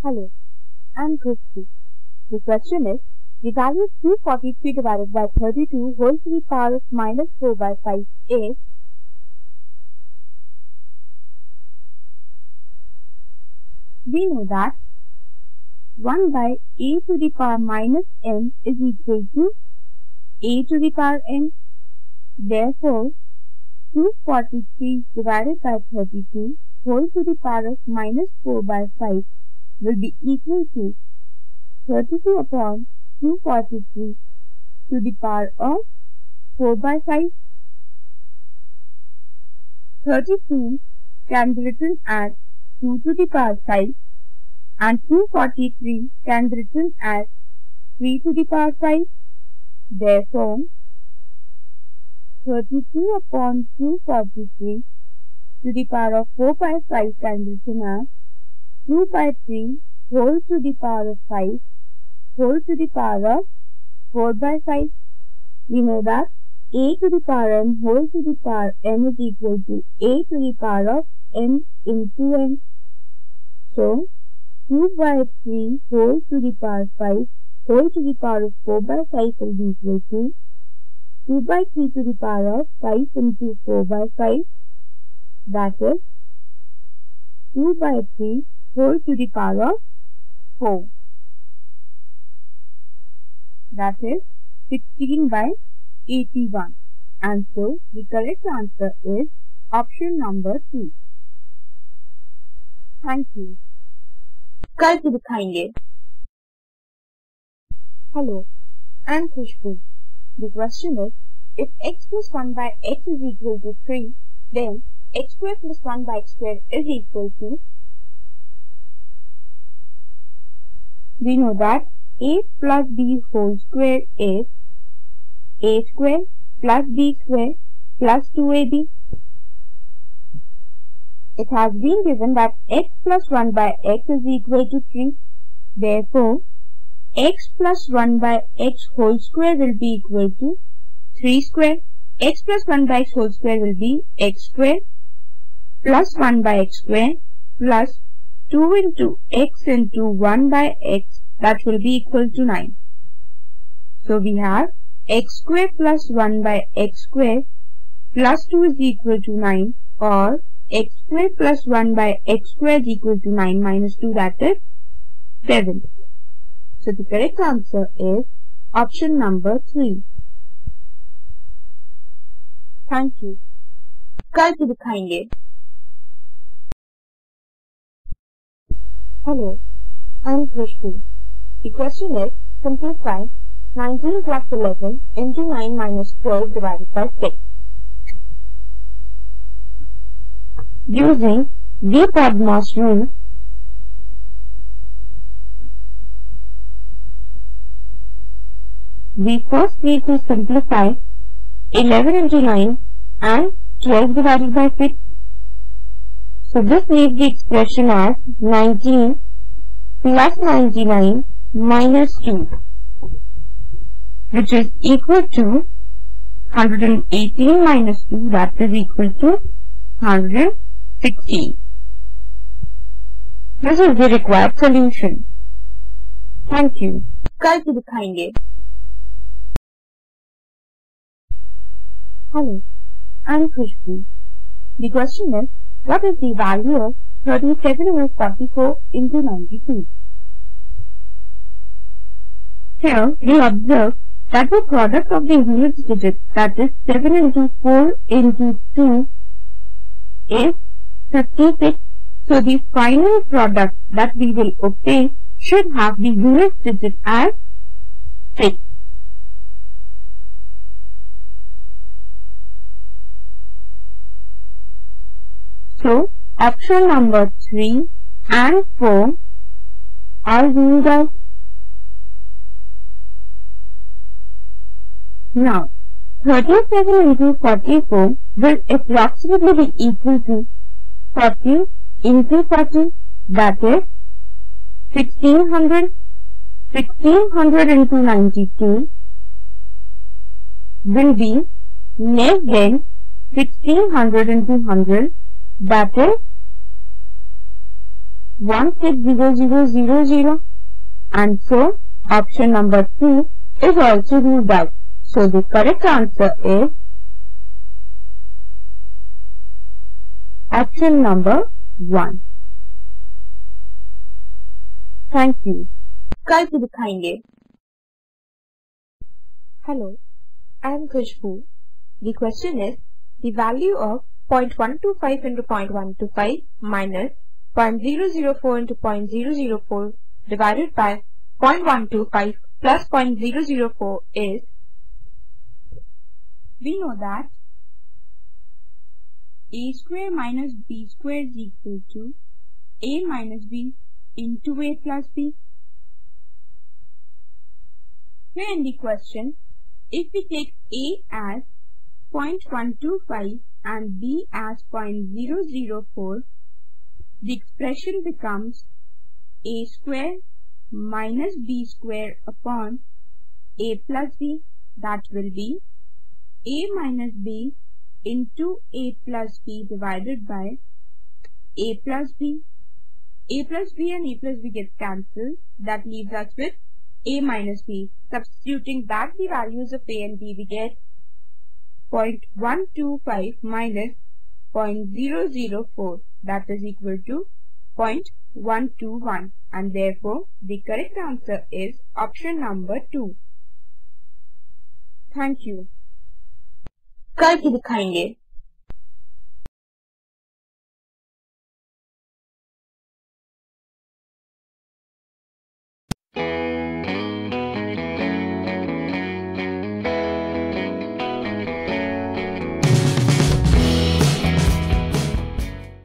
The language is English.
Hello, I'm Gurukul. The question is, the value of 243 divided by 32 whole to the power of minus 4 by 5 is. We know that 1 by a to the power minus n is equal to a to the power n. Therefore, 243 divided by 32 whole to the power of minus 4 by 5 will be equal to 32 upon 243 to the power of 4 by 5. 32 can be written as 2 to the power 5 and 243 can be written as 3 to the power 5. Therefore, 32 upon 243 to the power of 4 by 5 can be written as 2 by 3 whole to the power of 5 whole to the power of 4 by 5. We know that a to the power n whole to the power n is equal to a to the power of n into n. So, 2 by 3 whole to the power 5 whole to the power of 4 by 5 will be equal to 2 by 3 to the power of 5 into 4 by 5. That is 2 by 3 whole to the power of 4. That is 16 by 81. And so, the correct answer is option number 2. Thank you. करके दिखाएंगे. Hello, I'm Khushbu. The question is, if x plus 1 by x is equal to 3, then x square plus 1 by x square is equal to. We know that a plus b whole square is a square plus b square plus 2ab. It has been given that x plus 1 by x is equal to 3. Therefore, x plus 1 by x whole square will be equal to 3 square. X plus 1 by x whole square will be x square plus 1 by x square plus 2 into x into 1 by x, that will be equal to 9. So we have x square plus 1 by x square plus 2 is equal to 9, or x square plus 1 by x square is equal to 9 minus 2, that is 7. So the correct answer is option number 3. Thank you. करके दिखाएंगे. Hello, I'm Khushbu. The question is, simplify 19 plus 11 into 9 minus 12 divided by 6. Using the Padma's rule, we first need to simplify 11 into 9 and 12 divided by 6. So this leaves the expression as 19 plus 99 minus 2, which is equal to 118 minus 2, that is equal to 116. This is the required solution. Thank you. करके दिखाएंगे. Hello, I'm Khushbu. The question is, what is the value of 37 over 44 into 92? Here, we observe that the product of the unit digits, that is 7 into 4 into 2, is 56. So the final product that we will obtain should have the unit digit as 6. So, option number 3 and 4 are ruled out. Now, 37 into 44 will approximately be equal to 40 into 40, that is 1600. 1600 into 92 will be less than 1600 into 100, that is 160000, and so option number 2 is also ruled out. So the correct answer is option number 1. Thank you. करके दिखाएंगे. Hello, I am Khushbu. The question is, the value of 0.125 into 0.125 minus 0.004 into 0.004 divided by 0.125 plus 0.004 is, we know that a square minus b square is equal to a minus b into a plus b. Here in the question, if we take a as 0.125 and b as 0.004, the expression becomes a square minus b square upon a plus b. That will be a minus b into a plus b divided by a plus b. A plus b and a plus b gets cancelled. That leaves us with a minus b. Substituting back the values of a and b, we get 0.125 minus 0.004, that is equal to 0.121, and therefore the correct answer is option number 2. Thank you. करके दिखाएंगे.